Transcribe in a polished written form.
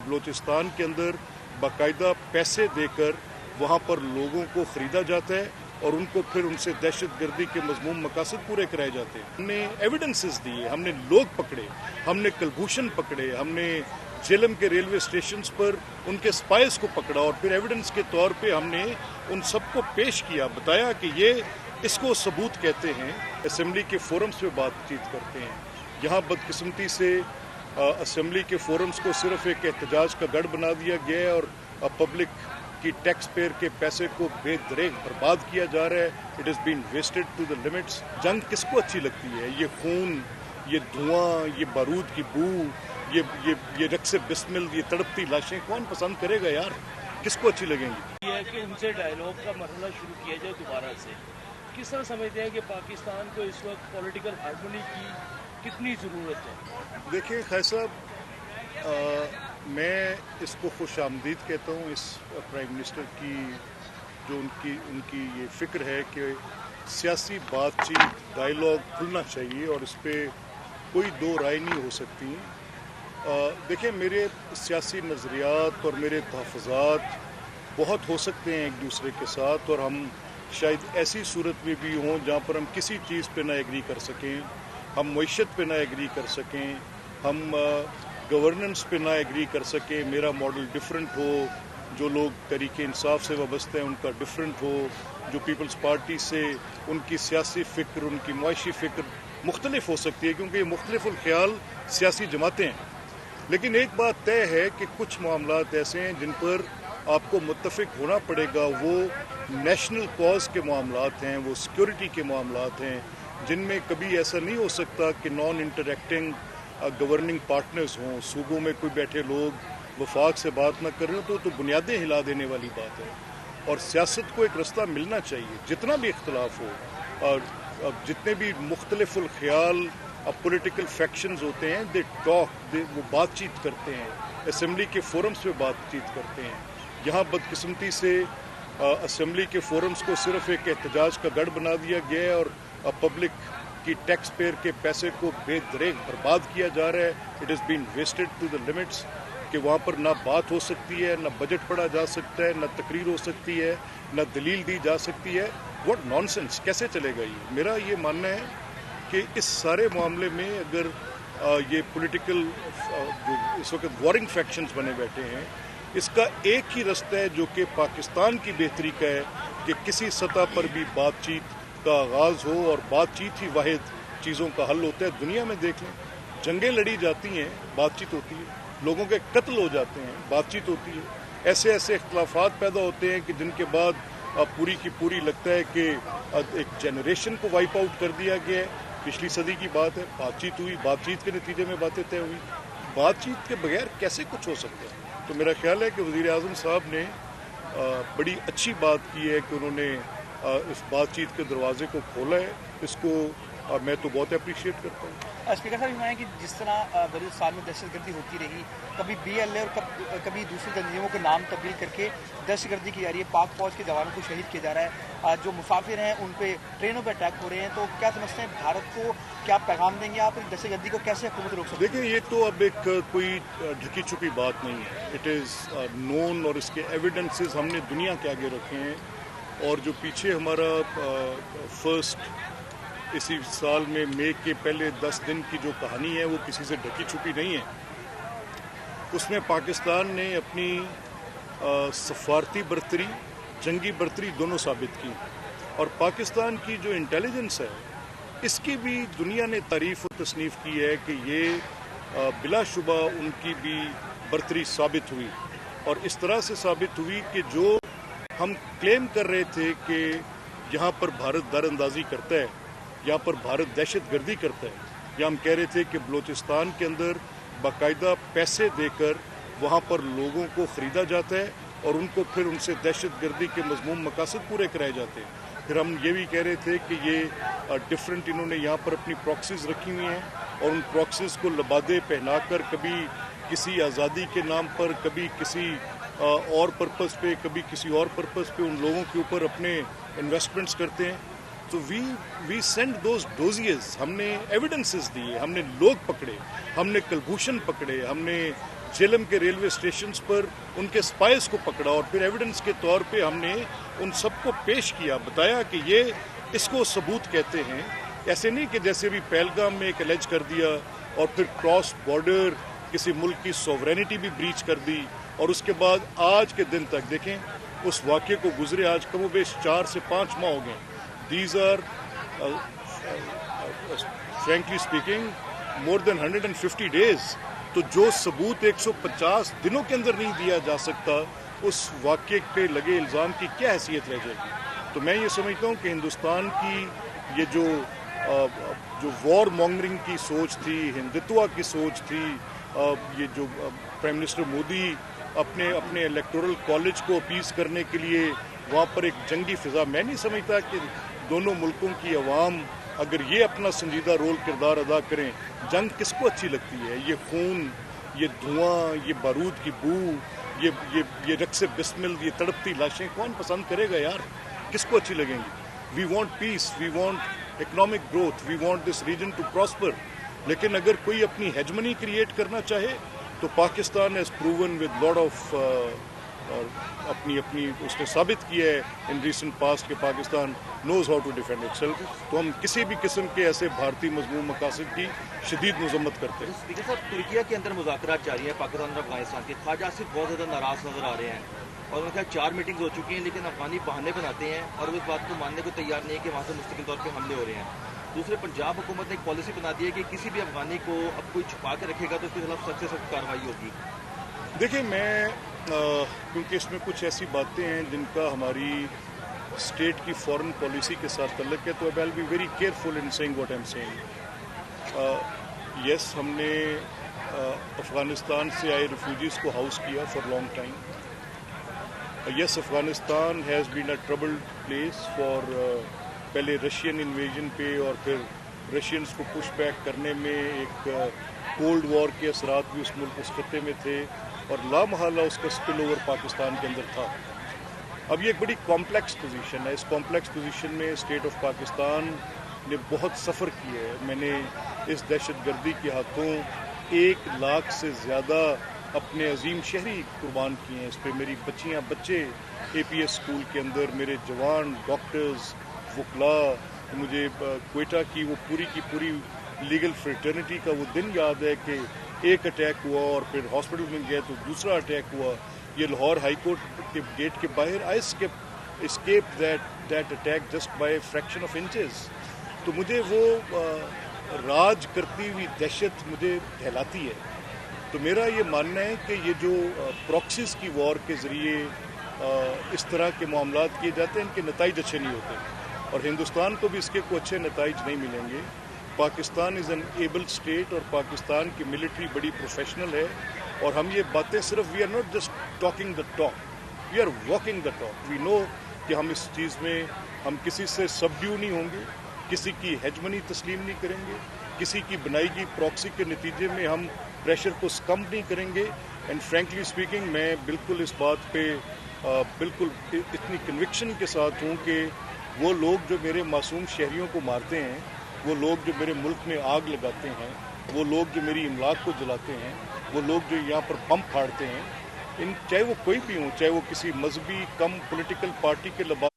बलूचिस्तान के अंदर बाकायदा पैसे देकर वहाँ पर लोगों को ख़रीदा जाता है और उनको फिर उनसे दहशतगर्दी के मज़मूम मकासद पूरे कराए जाते हैं। हमने एविडेंसेस दिए, हमने लोग पकड़े, हमने कलभूषण पकड़े, हमने झेलम के रेलवे स्टेशन पर उनके स्पाइस को पकड़ा और फिर एविडेंस के तौर पे हमने उन सबको पेश किया, बताया कि ये इसको सबूत कहते हैं। असेंबली के फोरम्स पे बातचीत करते हैं। यहाँ बदकिस्मती से असेंबली के फोरम्स को सिर्फ एक एहतजाज का गढ़ बना दिया गया है और पब्लिक की टैक्स पेयर के पैसे को बेदरेग बर्बाद किया जा रहा है। It is been wasted to the limits. जंग किसको अच्छी लगती है? ये खून, ये धुआं, ये बारूद की बू, ये रक्स बिस्मिल, ये तड़पती लाशें कौन पसंद करेगा यार? किसको अच्छी लगेंगी? ये है कि उनसे डायलॉग का मरहला शुरू किया जाए दोबारा से। किस तरह समझते हैं कि पाकिस्तान को इस वक्त पॉलिटिकल हार्मनी की कितनी ज़रूरत है? देखिए खैर साहब, मैं इसको खुश आमदीद कहता हूँ इस प्राइम मिनिस्टर की जो उनकी ये फ़िक्र है कि सियासी बातचीत, डायलॉग खुलना चाहिए और इस पर कोई दो राय नहीं हो सकती। देखिए मेरे सियासी नज़रियात और मेरे तहफ़्फ़ुज़ात बहुत हो सकते हैं एक दूसरे के साथ और हम शायद ऐसी सूरत में भी हों जहाँ पर हम किसी चीज़ पे ना एग्री कर सकें, हम मईशत पे ना एग्री कर सकें, हम गवर्नेंस पे ना एग्री कर सकें, मेरा मॉडल डिफरेंट हो, जो लोग तरीके इंसाफ से वाबस्ते हैं उनका डिफरेंट हो, जो पीपल्स पार्टी से उनकी सियासी फ़िक्र, उनकी मुआशी फ़िक्र मुख्तलिफ हो सकती है क्योंकि ये मुख्तलिफुल ख्याल सियासी जमातें हैं। लेकिन एक बात तय है कि कुछ मामलात ऐसे हैं जिन पर आपको मुत्तफिक होना पड़ेगा। वो नेशनल कॉज के मामलात हैं, वो सिक्योरिटी के मामलात हैं जिनमें कभी ऐसा नहीं हो सकता कि नॉन इंटरेक्टिंग गवर्निंग पार्टनर्स हों, सूबों में कोई बैठे लोग वफाक से बात ना कर रहे हो तो बुनियादें हिला देने वाली बात है। और सियासत को एक रास्ता मिलना चाहिए, जितना भी इख्तलाफ हो और जितने भी मुख्तलिफुल ख्याल पॉलिटिकल फैक्शंस होते हैं, दे टॉक, वो बातचीत करते हैं, असेंबली के फोरम्स पे बातचीत करते हैं। यहाँ बदकिस्मती से असेंबली के फोरम्स को सिर्फ एक एहतजाज का गढ़ बना दिया गया है और पब्लिक की टैक्स पेयर के पैसे को बेदरेग बर्बाद किया जा रहा है। It is been wasted to the limits कि वहाँ पर ना बात हो सकती है, ना बजट पढ़ा जा सकता है, ना तकरीर हो सकती है, ना दलील दी जा सकती है। व्हाट नॉनसेंस, कैसे चलेगा ये? मेरा ये मानना है कि इस सारे मामले में अगर ये पॉलिटिकल जो इस वक्त वॉरिंग फैक्शंस बने बैठे हैं, इसका एक ही रास्ता है जो कि पाकिस्तान की बेहतरी का है कि किसी सतह पर भी बातचीत का आगाज़ हो और बातचीत ही वाहिद चीज़ों का हल होता है। दुनिया में देख लें, जंगें लड़ी जाती हैं, बातचीत होती है, लोगों के कत्ल हो जाते हैं, बातचीत होती है, ऐसे ऐसे इख्तलाफात पैदा होते हैं कि जिनके बाद पूरी की पूरी लगता है कि एक जनरेशन को वाइप आउट कर दिया गया है। पिछली सदी की बात है, बातचीत हुई, बातचीत के नतीजे में बातें तय हुई। बातचीत के बगैर कैसे कुछ हो सकता है? तो मेरा ख्याल है कि वज़ीर आज़म साहब ने बड़ी अच्छी बात की है कि उन्होंने इस बातचीत के दरवाजे को खोला है। इसको मैं तो बहुत अप्रिशिएट करता हूँ। स्पीकर साहब, ये कि जिस तरह बलूचिस्तान में दहशतगर्दी होती रही, कभी BLA और कभी दूसरी तंजीमों के नाम तब्दील करके दहशतगर्दी की जा रही है, पाक फौज के जवानों को शहीद किया जा रहा है, जो मुसाफिर हैं उन पे ट्रेनों पर अटैक हो रहे हैं, तो क्या समझते हैं भारत को क्या पैगाम देंगे आप? दहशतगर्दी को कैसे हुकूमत रोक सकते हैं? देखिए ये तो अब एक कोई ढकी छुपी बात नहीं है, इट इज़ नोन और इसके एविडेंसेस हमने दुनिया के आगे रखे हैं। और जो पीछे हमारा फर्स्ट इसी साल में मई के पहले 10 दिन की जो कहानी है वो किसी से ढकी छुपी नहीं है। उसमें पाकिस्तान ने अपनी सफारती बर्तरी, जंगी बर्तरी दोनों साबित की और पाकिस्तान की जो इंटेलिजेंस है इसकी भी दुनिया ने तारीफ़ और तसनीफ़ की है कि ये बिलाशुबा उनकी भी बर्तरी साबित हुई। और इस तरह से साबित हुई कि जो हम क्लेम कर रहे थे कि यहाँ पर भारत दरअंदाजी करता है, यहाँ पर भारत दहशतगर्दी करता है, या हम कह रहे थे कि बलूचिस्तान के अंदर बाकायदा पैसे देकर वहाँ पर लोगों को ख़रीदा जाता है और उनको फिर उनसे दहशतगर्दी के मज़मूम मकासद पूरे कराए जाते हैं। फिर हम ये भी कह रहे थे कि ये डिफरेंट इन्होंने यहाँ पर अपनी प्रॉक्सीज़ रखी हुई हैं और उन प्रॉक्सीज़ को लबादे पहनाकर कभी किसी आज़ादी के नाम पर, कभी किसी और पर्पस पे, कभी किसी और पर्पस पे उन लोगों के ऊपर अपने इन्वेस्टमेंट्स करते हैं। तो वी सेंड दोज डोजियर्स, हमने एविडेंसेस दिए, हमने लोग पकड़े, हमने कलभूषण पकड़े, हमने झेलम के रेलवे स्टेशन पर उनके स्पाइस को पकड़ा और फिर एविडेंस के तौर पे हमने उन सबको पेश किया, बताया कि ये इसको सबूत कहते हैं। ऐसे नहीं कि जैसे भी पहलगाम में एक एलेज कर दिया और फिर क्रॉस बॉर्डर किसी मुल्क की सॉवरेनिटी भी ब्रीच कर दी और उसके बाद आज के दिन तक देखें उस वाक़े को गुजरे आज कमोबेश 4 से 5 माह हो गए। These are frankly speaking more than 150 days. तो जो सबूत 150 दिनों के अंदर नहीं दिया जा सकता, उस वाक़े पे लगे इल्ज़ाम की क्या हैसियत रह जाएगी। तो मैं ये समझता हूँ कि हिंदुस्तान की ये जो वॉर मॉन्गरिंग की सोच थी, हिंदुत्व की सोच थी, ये जो प्राइम मिनिस्टर मोदी अपने इलेक्टोरल कॉलेज को अपीज़ करने के लिए वहाँ पर एक जंगी फिजा, मैं नहीं समझता कि दोनों मुल्कों की अवाम अगर ये अपना संजीदा रोल किरदार अदा करें, जंग किसको अच्छी लगती है। ये खून, ये धुआं, ये बारूद की बू, ये रक्स बिस्मिल, ये तड़पती लाशें कौन पसंद करेगा यार, किसको अच्छी लगेंगी। We want peace, we want economic growth, we want this region to prosper. लेकिन अगर कोई अपनी हेजमनी क्रिएट करना चाहे तो Pakistan has proven with lot of अपनी उसने साबित किया है इन रीसेंट पास्ट के Pakistan knows how to defend itself. तो हम किसी भी किस्म के ऐसे भारतीय मजमूम मकासद की शदीद मजम्मत करते हैं। स्पीकर साहब, तुर्किया के अंदर मुज़ाकरात जारी है पाकिस्तान और अफगानिस्तान के। ख्वाजा आसिफ बहुत ज़्यादा नाराज़ नजर आ रहे हैं और उनके 4 मीटिंग्स हो चुकी हैं, लेकिन अफगानी बहाने बनाते हैं और वो इस बात को मानने को तैयार नहीं है कि वहाँ से मुस्तकिल तौर पर हमले हो रहे हैं। दूसरे, पंजाब हुकूमत ने एक पॉलिसी बना दी है कि किसी भी अफगानी को अब कोई छुपा के रखेगा तो उसके खिलाफ सख्त से सख्त कार्रवाई होगी। देखिए, मैं क्योंकि इसमें कुछ ऐसी बातें हैं जिनका हमारी स्टेट की फॉरेन पॉलिसी के साथ तल्लुक है, तो I will be very careful in saying what I am saying. Yes, हमने अफगानिस्तान से आए रिफ्यूजीज़ को हाउस किया for long time. Yes, Afghanistan has been a troubled place for पहले रशियन इन्वेजन पे और फिर रशियंस को पुश बैक करने में एक कोल्ड वॉर के असरात भी उस मुल्क उस खत्ते में थे और लामहला उसका स्पिल ओवर पाकिस्तान के अंदर था। अब ये एक बड़ी कॉम्प्लेक्स पोजीशन है। इस कॉम्प्लेक्स पोजीशन में स्टेट ऑफ पाकिस्तान ने बहुत सफ़र किया है। मैंने इस दहशतगर्दी के हाथों 1 लाख से ज़्यादा अपने अजीम शहरी कुर्बान किए हैं। इस पर मेरी बच्चियाँ बच्चे APS स्कूल के अंदर, मेरे जवान डॉक्टर्स, वकला, मुझे क्वेटा की वो पूरी लीगल फ्रेटर्निटी का वो दिन याद है कि एक अटैक हुआ और फिर हॉस्पिटल में गए तो दूसरा अटैक हुआ। ये लाहौर हाई कोर्ट के गेट के बाहर I escape that attack just by fraction of inches. तो मुझे वो राज करती हुई दहशत मुझे दहलाती है। तो मेरा ये मानना है कि ये जो प्रॉक्सीज की वॉर के ज़रिए इस तरह के मामलात किए जाते हैं, इनके नताइज अच्छे नहीं होते और हिंदुस्तान को भी इसके कोई अच्छे नताइज नहीं मिलेंगे। Pakistan is an able state और पाकिस्तान की मिलिट्री बड़ी प्रोफेशनल है और हम ये बातें सिर्फ we are not just talking the talk, we are walking the talk. We know कि हम इस चीज़ में हम किसी से सबड्यू नहीं होंगे, किसी की हेजमनी तस्लीम नहीं करेंगे, किसी की बनाई गई प्रॉक्सी के नतीजे में हम प्रेशर को स्कम नहीं करेंगे। एंड फ्रेंकली स्पीकिंग मैं बिल्कुल इस बात पे बिल्कुल इतनी कन्विक्शन के साथ हूँ कि वो लोग जो मेरे मासूम शहरियों को मारते हैं, वो लोग जो मेरे मुल्क में आग लगाते हैं, वो लोग जो मेरी इमलाक को जलाते हैं, वो लोग जो यहाँ पर बम फाड़ते हैं, चाहे वो कोई भी हों, चाहे वो किसी मजहबी कम पॉलिटिकल पार्टी के लबास